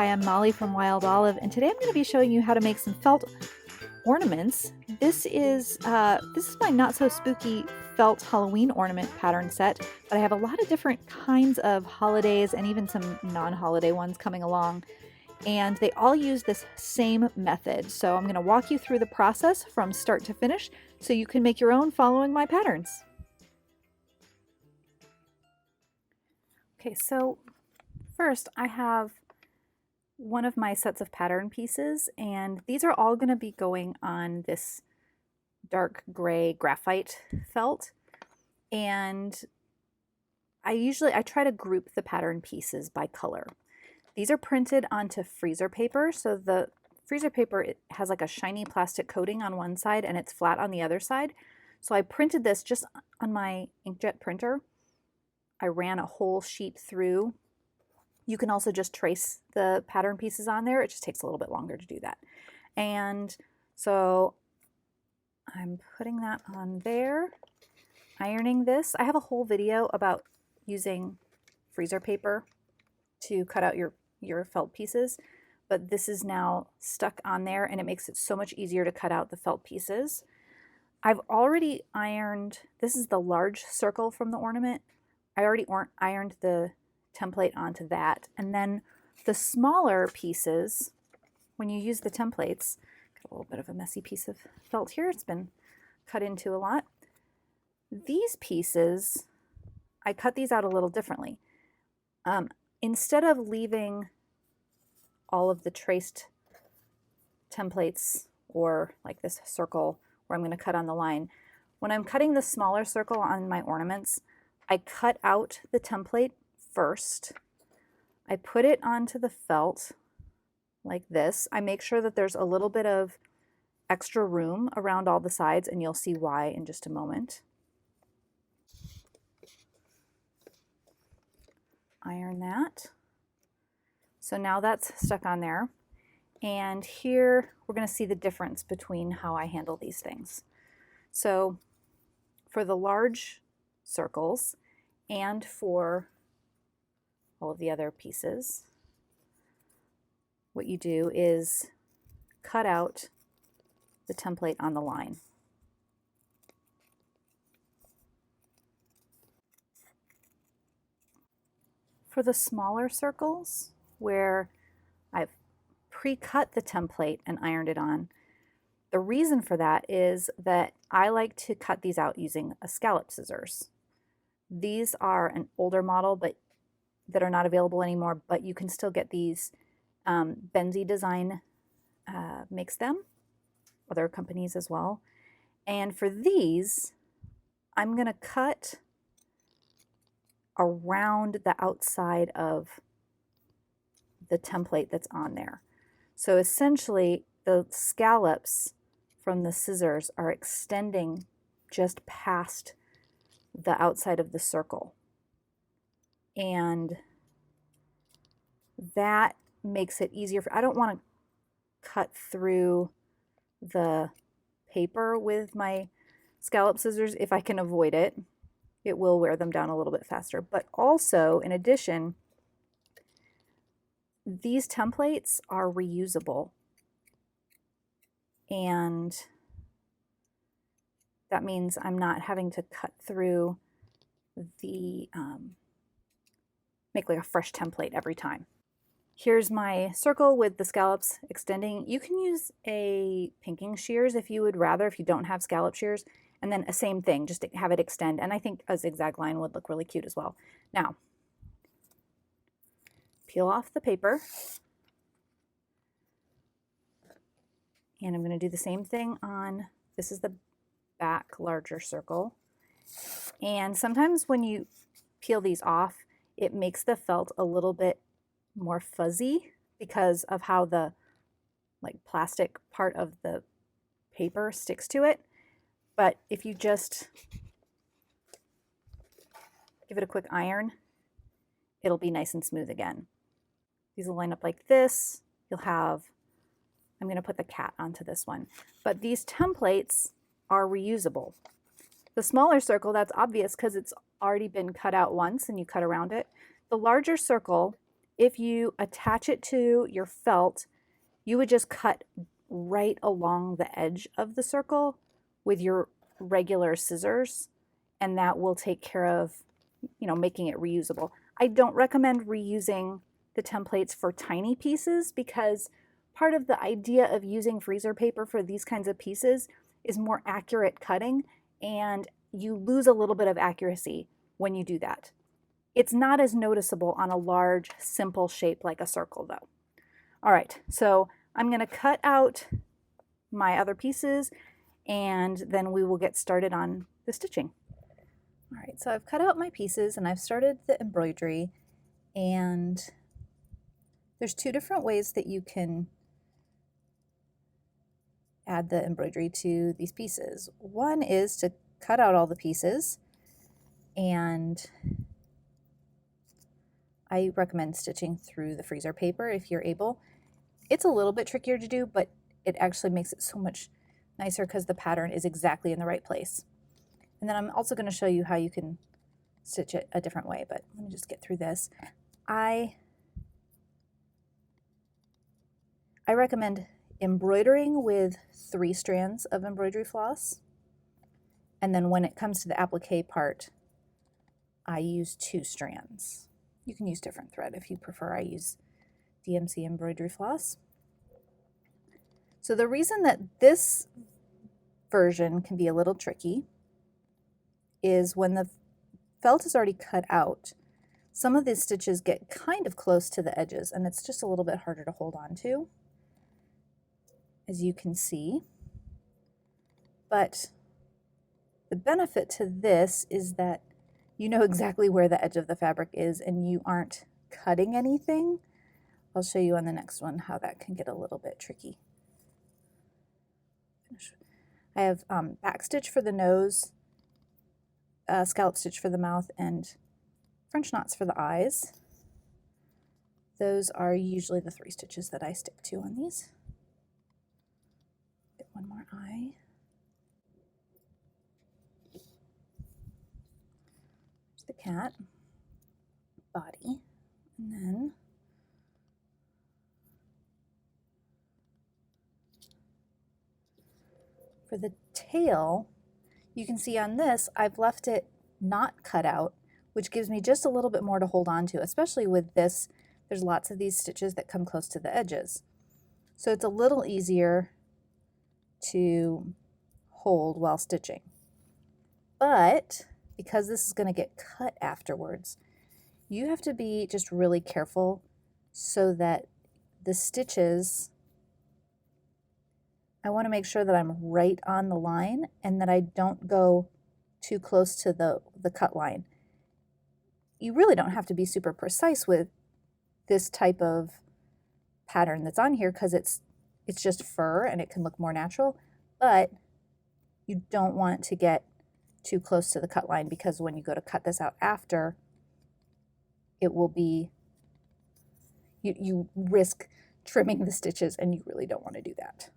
Hi, I'm Molly from Wild Olive, and today I'm going to be showing you how to make some felt ornaments. This is my Not-So-Spooky Felt Halloween ornament pattern set, but I have a lot of different kinds of holidays and even some non-holiday ones coming along, and they all use this same method. So I'm going to walk you through the process from start to finish so you can make your own following my patterns. Okay, so first I have one of my sets of pattern pieces, and these are all going to be going on this dark gray graphite felt. And I try to group the pattern pieces by color. These are printed onto freezer paper, so the freezer paper, it has like a shiny plastic coating on one side and it's flat on the other side. So I printed this just on my inkjet printer. I ran a whole sheet through. You can also just trace the pattern pieces on there. It just takes a little bit longer to do that. And so I'm putting that on there, ironing this. I have a whole video about using freezer paper to cut out your felt pieces, but this is now stuck on there and it makes it so much easier to cut out the felt pieces. I've already ironed, this is the large circle from the ornament. I already ironed the template onto that, and then the smaller pieces, when you use the templates, got a little bit of a messy piece of felt here, it's been cut into a lot. These pieces, I cut these out a little differently. Instead of leaving all of the traced templates or like this circle where I'm going to cut on the line, when I'm cutting the smaller circle on my ornaments, I cut out the template first. I put it onto the felt like this. I make sure that there's a little bit of extra room around all the sides, and you'll see why in just a moment. Iron that. So now that's stuck on there. And here we're going to see the difference between how I handle these things. So for the large circles and for all of the other pieces, what you do is cut out the template on the line. For the smaller circles, where I've pre-cut the template and ironed it on, the reason for that is that I like to cut these out using a scallop scissors. These are an older model, but that are not available anymore, but you can still get these. Benzie Design makes them, other companies as well. And for these, I'm going to cut around the outside of the template that's on there. So essentially, the scallops from the scissors are extending just past the outside of the circle. And that makes it easier. I don't want to cut through the paper with my scallop scissors if I can avoid it. It will wear them down a little bit faster. But also, in addition, these templates are reusable. And that means I'm not having to cut through the make like a fresh template every time. Here's my circle with the scallops extending. You can use a pinking shears if you would rather, if you don't have scallop shears, and then a same thing, just to have it extend. And I think a zigzag line would look really cute as well. Now, peel off the paper. And I'm going to do the same thing on, this is the back larger circle. And sometimes when you peel these off, it makes the felt a little bit more fuzzy because of how the plastic part of the paper sticks to it. But if you just give it a quick iron, it'll be nice and smooth again. These will line up like this. You'll have, I'm going to put the cat onto this one, but these templates are reusable. The smaller circle, that's obvious because it's already been cut out once and you cut around it. The larger circle if you attach it to your felt, you would just cut right along the edge of the circle with your regular scissors, and that will take care of, making it reusable. I don't recommend reusing the templates for tiny pieces because part of the idea of using freezer paper for these kinds of pieces is more accurate cutting, and you lose a little bit of accuracy when you do that. It's not as noticeable on a large, simple shape like a circle though. All right, so I'm going to cut out my other pieces and then we will get started on the stitching. All right, so I've cut out my pieces and I've started the embroidery, and there's two different ways that you can add the embroidery to these pieces. One is to cut out all the pieces, and I recommend stitching through the freezer paper if you're able. It's a little bit trickier to do, but it actually makes it so much nicer because the pattern is exactly in the right place. And then I'm also going to show you how you can stitch it a different way, but let me just get through this. I recommend embroidering with 3 strands of embroidery floss, and then when it comes to the applique part, I use 2 strands. You can use different thread if you prefer. I use DMC embroidery floss. So the reason that this version can be a little tricky is when the felt is already cut out, some of these stitches get kind of close to the edges and it's just a little bit harder to hold on to, as you can see. But the benefit to this is that you know exactly where the edge of the fabric is and you aren't cutting anything. I'll show you on the next one how that can get a little bit tricky. I have back stitch for the nose, scallop stitch for the mouth, and French knots for the eyes. Those are usually the 3 stitches that I stick to on these. Get one more eye. There's the cat body, and then for the tail, you can see on this, I've left it not cut out, which gives me just a little bit more to hold on to, especially with this. There's lots of these stitches that come close to the edges. So it's a little easier to hold while stitching. But because this is going to get cut afterwards, you have to be just really careful so that the stitches, I want to make sure that I'm right on the line and that I don't go too close to the cut line. You really don't have to be super precise with this type of pattern that's on here because it's just fur and it can look more natural, but you don't want it to get too close to the cut line because when you go to cut this out after, it will be, you risk trimming the stitches and you really don't want to do that.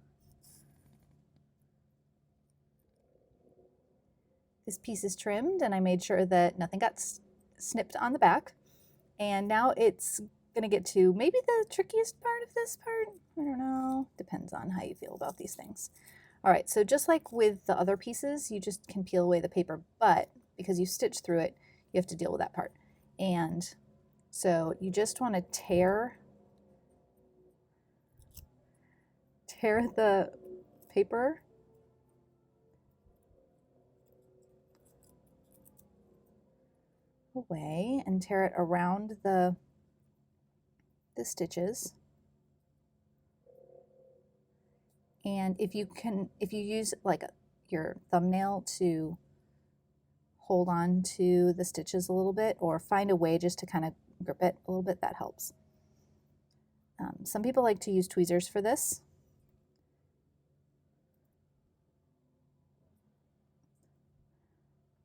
This piece is trimmed and I made sure that nothing got snipped on the back. And now it's going to get to maybe the trickiest part of this part. I don't know. Depends on how you feel about these things. All right, so just like with the other pieces, you just can peel away the paper, but because you stitched through it, you have to deal with that part. And so you just want to tear the paper away and tear it around the stitches. And if you use like your thumbnail to hold on to the stitches a little bit or find a way just to kind of grip it a little bit, that helps. Some people like to use tweezers for this.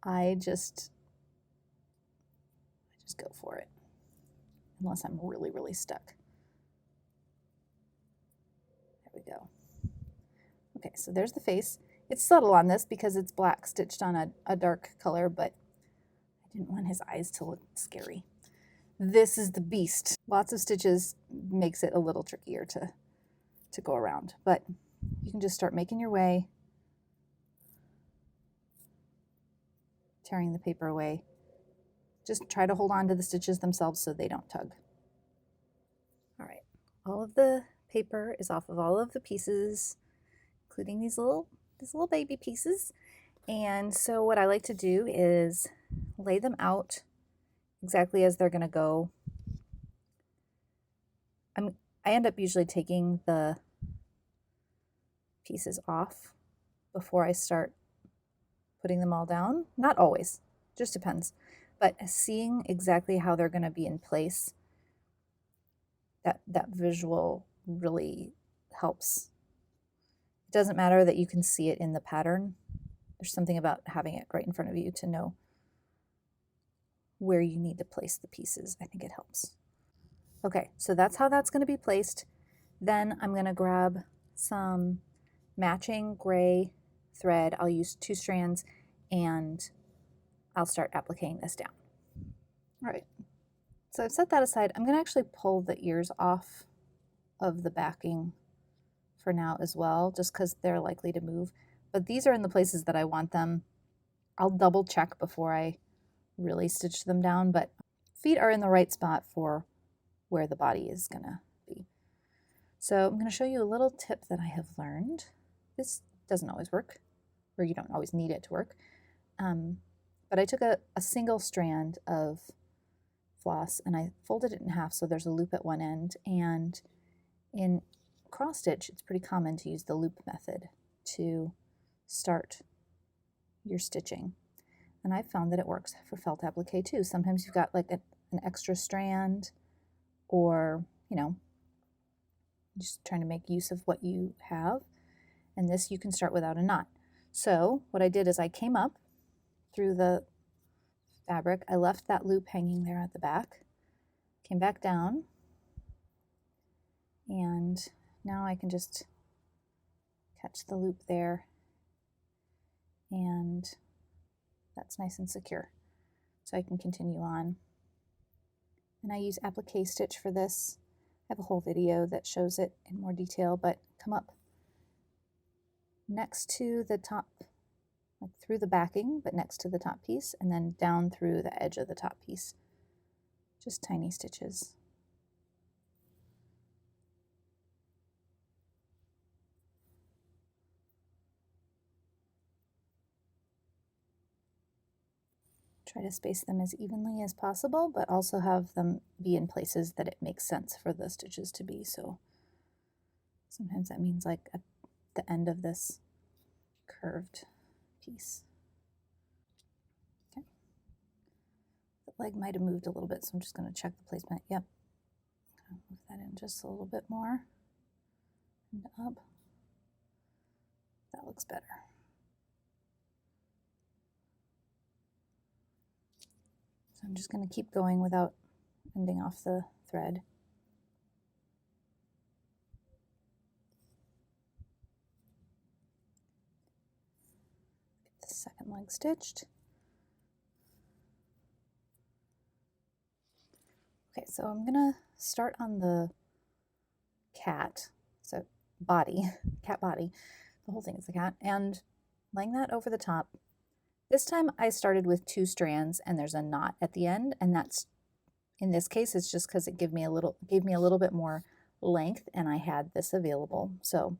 I just go for it, unless I'm really, really stuck. There we go. Okay, so there's the face. It's subtle on this because it's black stitched on a dark color, but I didn't want his eyes to look scary. This is the beast. Lots of stitches makes it a little trickier to go around, but you can just start making your way, tearing the paper away. Just try to hold on to the stitches themselves so they don't tug. All right, all of the paper is off of all of the pieces, including these little baby pieces. And so what I like to do is lay them out exactly as they're going to go. I end up usually taking the pieces off before I start putting them all down. Not always, just depends. But seeing exactly how they're going to be in place, that visual really helps. It doesn't matter that you can see it in the pattern. There's something about having it right in front of you to know where you need to place the pieces. I think it helps. Okay, so that's how that's going to be placed. Then I'm going to grab some matching gray thread. I'll use 2 strands and I'll start appliquing this down. All right, so I've set that aside. I'm going to actually pull the ears off of the backing for now as well, just because they're likely to move. But these are in the places that I want them. I'll double check before I really stitch them down, but feet are in the right spot for where the body is gonna be. So I'm gonna show you a little tip that I have learned. This doesn't always work, or you don't always need it to work. But I took a single strand of floss and I folded it in half so there's a loop at one end, and in cross stitch it's pretty common to use the loop method to start your stitching, and I found that it works for felt applique too. Sometimes you've got like an extra strand, or just trying to make use of what you have, and this you can start without a knot. So what I did is I came up through the fabric, I left that loop hanging there at the back, came back down, and now I can just catch the loop there, and that's nice and secure. So I can continue on. And I use applique stitch for this. I have a whole video that shows it in more detail, but come up next to the top, like through the backing, but next to the top piece, and then down through the edge of the top piece. Just tiny stitches. Try to space them as evenly as possible, but also have them be in places that it makes sense for the stitches to be. So sometimes that means like at the end of this curved piece. Okay. The leg might have moved a little bit, so I'm just going to check the placement. Yep. Move that in just a little bit more and up. That looks better. So I'm just going to keep going without ending off the thread. Get the second leg stitched. Okay, so I'm going to start on the cat, so body, cat body. The whole thing is the cat, and laying that over the top. This time I started with 2 strands and there's a knot at the end, and that's, in this case, it's just because it gave me a little bit more length and I had this available. So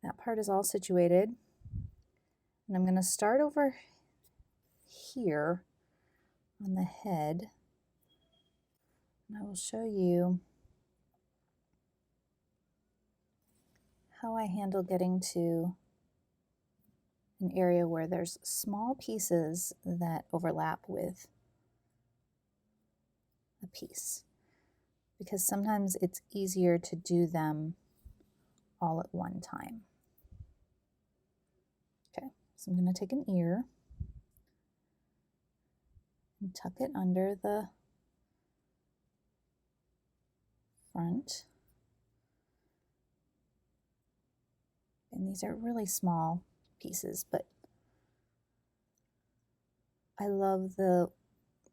that part is all situated. And I'm going to start over here on the head. And I will show you how I handle getting to an area where there's small pieces that overlap with a piece, because sometimes it's easier to do them all at one time. Okay, so I'm going to take an ear and tuck it under the front. And these are really small pieces, but I love the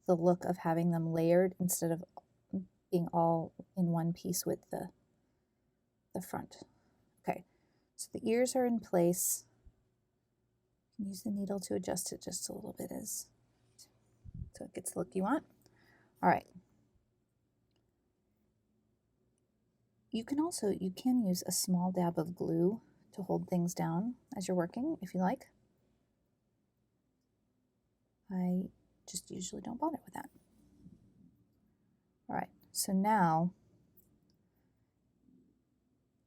the look of having them layered instead of being all in one piece with the front. Okay, so the ears are in place. Use the needle to adjust it just a little bit so it gets the look you want. All right. You can use a small dab of glue to hold things down as you're working if you like. I just usually don't bother with that. All right, so now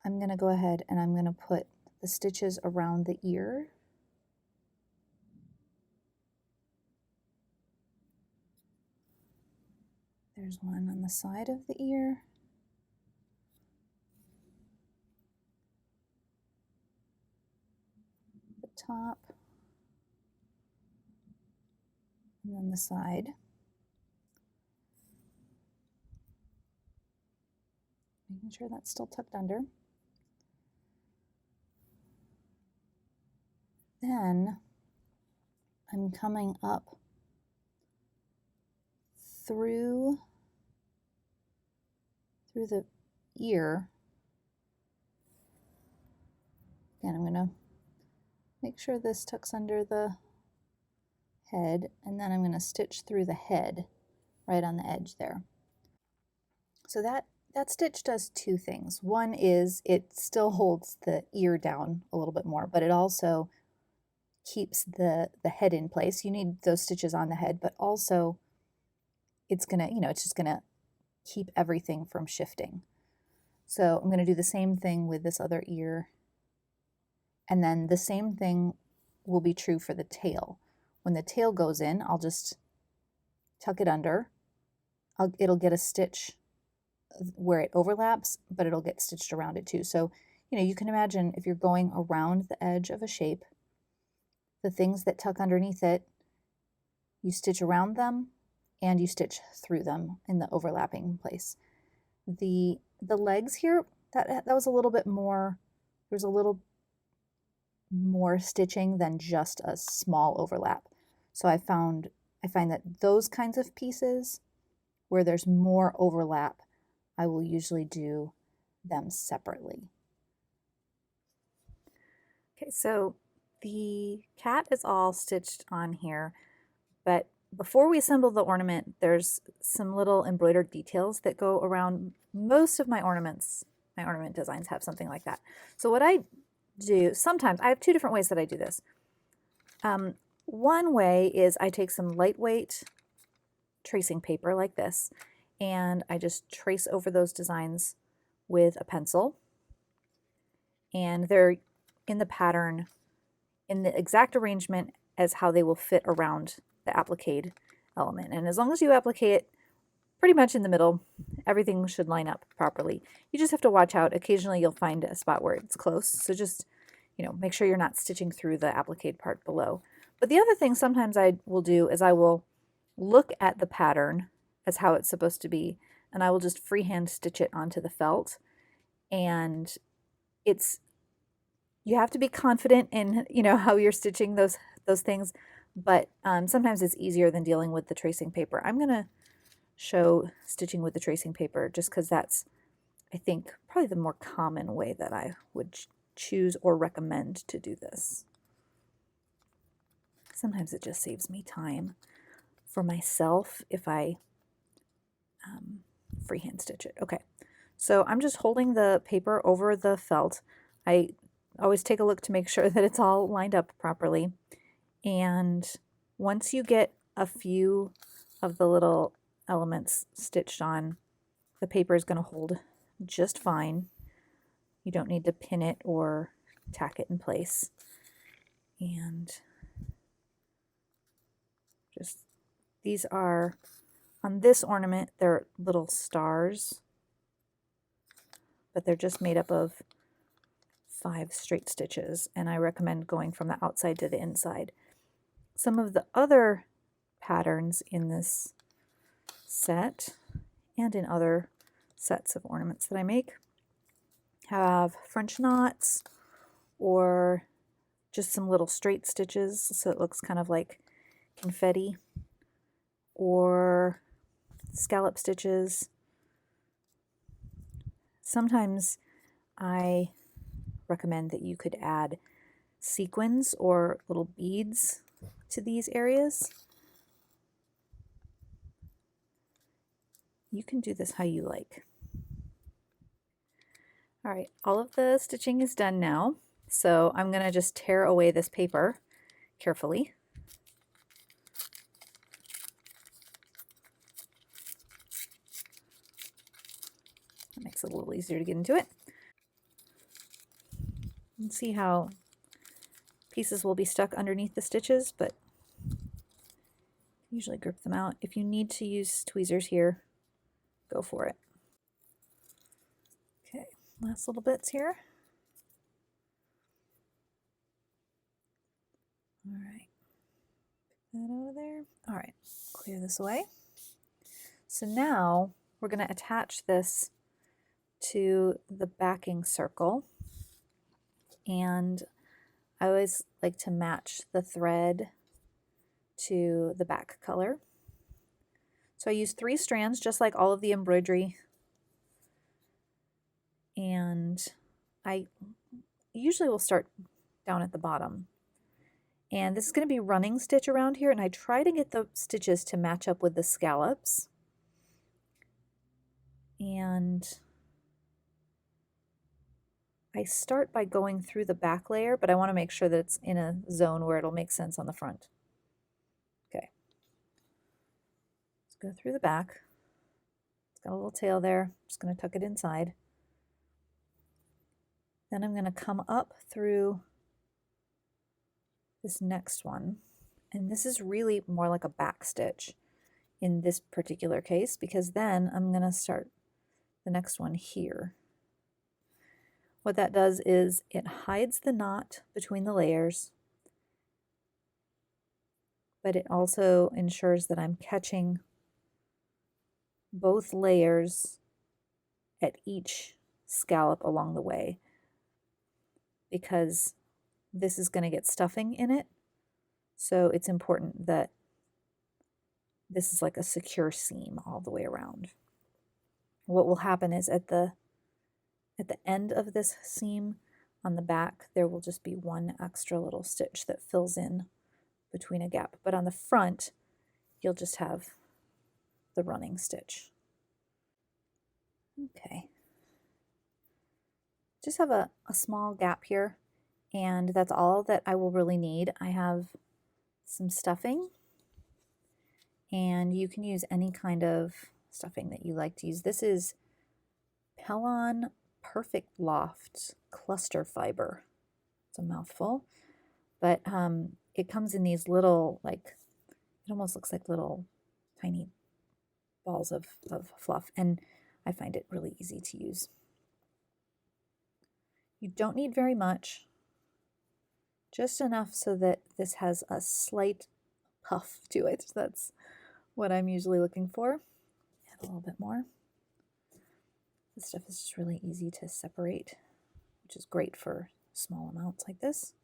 I'm going to go ahead and I'm going to put the stitches around the ear. There's one on the side of the ear. The top. And then the side. Making sure that's still tucked under. Then I'm coming up through the ear. And I'm going to make sure this tucks under the head, and then I'm going to stitch through the head right on the edge there. So that stitch does two things. One is it still holds the ear down a little bit more, but it also keeps the head in place. You need those stitches on the head, but also it's gonna, it's just gonna keep everything from shifting. So I'm gonna do the same thing with this other ear, and then the same thing will be true for the tail. When the tail goes in, I'll just tuck it under. It'll get a stitch where it overlaps, but it'll get stitched around it too. So, you can imagine if you're going around the edge of a shape, the things that tuck underneath it, you stitch around them and you stitch through them in the overlapping place. The legs here, that was a little bit more, there's a little more stitching than just a small overlap. So I find that those kinds of pieces where there's more overlap, I will usually do them separately. Okay, so the cat is all stitched on here, but before we assemble the ornament, there's some little embroidered details that go around most of my ornament designs have something like that. So what I do, sometimes, I have two different ways that I do this. One way is I take some lightweight tracing paper like this, and I just trace over those designs with a pencil, and they're in the pattern in the exact arrangement as how they will fit around the applique element. And as long as you applique it pretty much in the middle, everything should line up properly. You just have to watch out. Occasionally you'll find a spot where it's close, so just make sure you're not stitching through the applique part below. But the other thing sometimes I will do is I will look at the pattern as how it's supposed to be, and I will just freehand stitch it onto the felt. And you have to be confident in how you're stitching those things, but sometimes it's easier than dealing with the tracing paper. I'm gonna show stitching with the tracing paper just because that's, I think, probably the more common way that I would choose or recommend to do this. Sometimes it just saves me time for myself if I freehand stitch it. Okay, so I'm just holding the paper over the felt. I always take a look to make sure that it's all lined up properly. And once you get a few of the little elements stitched on, the paper is going to hold just fine. You don't need to pin it or tack it in place. And just, these are, on this ornament, they're little stars, but they're just made up of 5 straight stitches, and I recommend going from the outside to the inside. Some of the other patterns in this set and in other sets of ornaments that I make have French knots or just some little straight stitches so it looks kind of like confetti, or scallop stitches. Sometimes I recommend that you could add sequins or little beads to these areas. You can do this how you like. All right, all of the stitching is done now, so I'm going to just tear away this paper carefully. That makes it a little easier to get into it. You can see how pieces will be stuck underneath the stitches, but usually grip them out. If you need to use tweezers here, go for it. Okay, last little bits here. All right, put that over there. All right, clear this away. So now we're going to attach this to the backing circle, and I always like to match the thread to the back color. So I use 3 strands, just like all of the embroidery, and I usually will start down at the bottom. And this is going to be running stitch around here, and I try to get the stitches to match up with the scallops. And I start by going through the back layer, but I want to make sure that it's in a zone where it'll make sense on the front. Okay. Let's go through the back. It's got a little tail there. I'm just going to tuck it inside. Then I'm going to come up through this next one. And this is really more like a back stitch in this particular case, because then I'm going to start the next one here. What that does is it hides the knot between the layers, but it also ensures that I'm catching both layers at each scallop along the way, because this is going to get stuffing in it. So it's important that this is like a secure seam all the way around. What will happen is at the end of this seam on the back, there will just be one extra little stitch that fills in between a gap. But on the front, you'll just have the running stitch. Okay. Just have a small gap here, and that's all that I will really need. I have some stuffing, and you can use any kind of stuffing that you like to use. This is Pellon Perfect Loft cluster fiber. It's a mouthful, but it comes in these little, like, it almost looks like little tiny balls of fluff, and I find it really easy to use. You don't need very much, just enough so that this has a slight puff to it. That's what I'm usually looking for. Add a little bit more. This stuff is just really easy to separate, which is great for small amounts like this.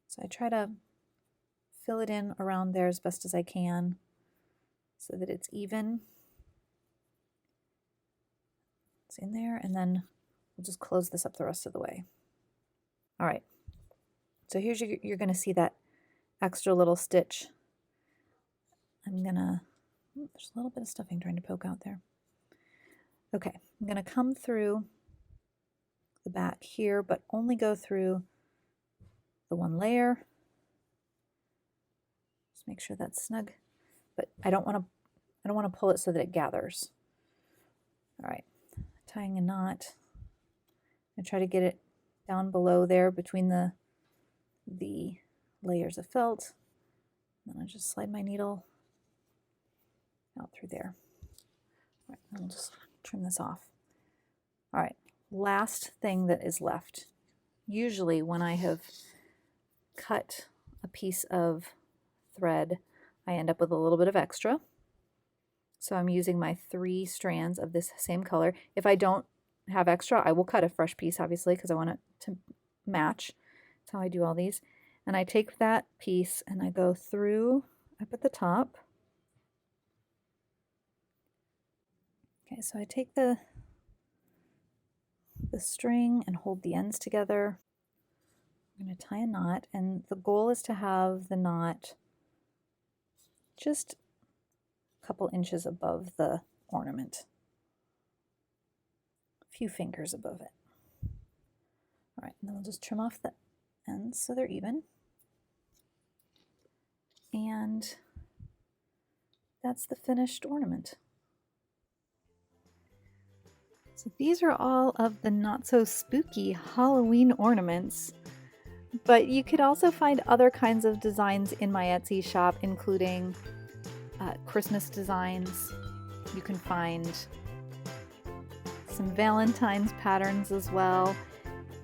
So I try to fill it in around there as best as I can so that it's even. It's in there, and then we'll just close this up the rest of the way. All right, so here's you're going to see that extra little stitch. There's a little bit of stuffing trying to poke out there. Okay, I'm going to come through the back here, but only go through the one layer. Just make sure that's snug, but I don't want to pull it so that it gathers. All right, tying a knot. I try to get it down below there between the layers of felt. And then I just slide my needle out through there. All right, and we'll just trim this off. All right, last thing that is left. Usually when I have cut a piece of thread, I end up with a little bit of extra. So I'm using my 3 strands of this same color. If I don't have extra, I will cut a fresh piece, obviously, because I want it to match. That's how I do all these. And I take that piece and I go through up at the top. Okay, so I take the string and hold the ends together. I'm going to tie a knot, and the goal is to have the knot just a couple inches above the ornament, a few fingers above it. All right, and then we'll just trim off the ends so they're even. And that's the finished ornament. So these are all of the Not So Spooky Halloween ornaments, but you could also find other kinds of designs in my Etsy shop, including Christmas designs. You can find some Valentine's patterns as well,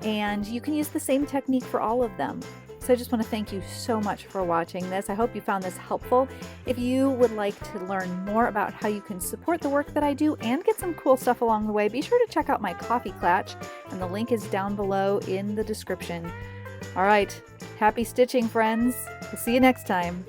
and you can use the same technique for all of them. So I just want to thank you so much for watching this. I hope you found this helpful. If you would like to learn more about how you can support the work that I do and get some cool stuff along the way, be sure to check out my coffee clutch, and the link is down below in the description. All right, happy stitching, friends. We'll see you next time.